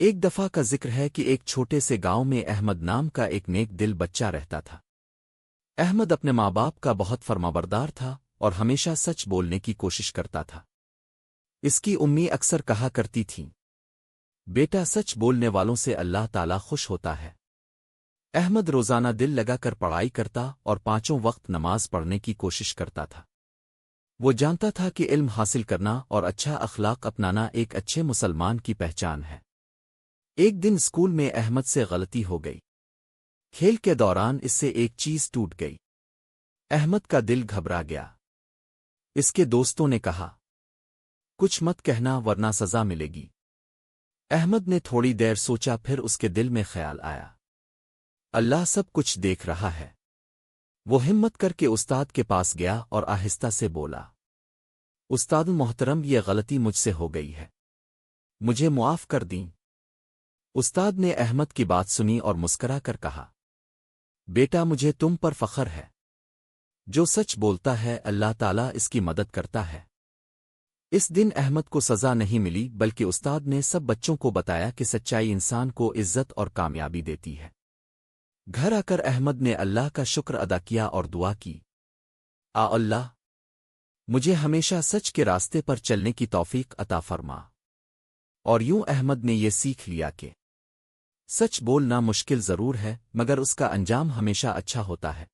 ایک دفعہ کا ذکر ہے کہ ایک چھوٹے سے گاؤں میں احمد نام کا ایک نیک دل بچہ رہتا تھا۔ احمد اپنے ماں باپ کا بہت فرمانبردار تھا اور ہمیشہ سچ بولنے کی کوشش کرتا تھا۔ اس کی امی اکثر کہا کرتی تھیں، بیٹا سچ بولنے والوں سے اللہ تعالیٰ خوش ہوتا ہے۔ احمد روزانہ دل لگا کر پڑھائی کرتا اور پانچوں وقت نماز پڑھنے کی کوشش کرتا تھا۔ وہ جانتا تھا کہ علم حاصل کرنا اور اچھا اخلاق اپنانا ایک اچھے مسلمان کی پہچان ہے۔ ایک دن اسکول میں احمد سے غلطی ہو گئی۔ کھیل کے دوران اس سے ایک چیز ٹوٹ گئی۔ احمد کا دل گھبرا گیا۔ اس کے دوستوں نے کہا، کچھ مت کہنا ورنہ سزا ملے گی۔ احمد نے تھوڑی دیر سوچا، پھر اس کے دل میں خیال آیا، اللہ سب کچھ دیکھ رہا ہے۔ وہ ہمت کر کے استاد کے پاس گیا اور آہستہ سے بولا، استاد محترم، یہ غلطی مجھ سے ہو گئی ہے، مجھے معاف کر دیں۔ استاد نے احمد کی بات سنی اور مسکرا کر کہا، بیٹا مجھے تم پر فخر ہے۔ جو سچ بولتا ہے اللہ تعالیٰ اس کی مدد کرتا ہے۔ اس دن احمد کو سزا نہیں ملی، بلکہ استاد نے سب بچوں کو بتایا کہ سچائی انسان کو عزت اور کامیابی دیتی ہے۔ گھر آ کر احمد نے اللہ کا شکر ادا کیا اور دعا کی، اللہ مجھے ہمیشہ سچ کے راستے پر چلنے کی توفیق عطا فرما۔ اور یوں احمد نے یہ سیکھ لیا کہ سچ بولنا مشکل ضرور ہے، مگر اس کا انجام ہمیشہ اچھا ہوتا ہے۔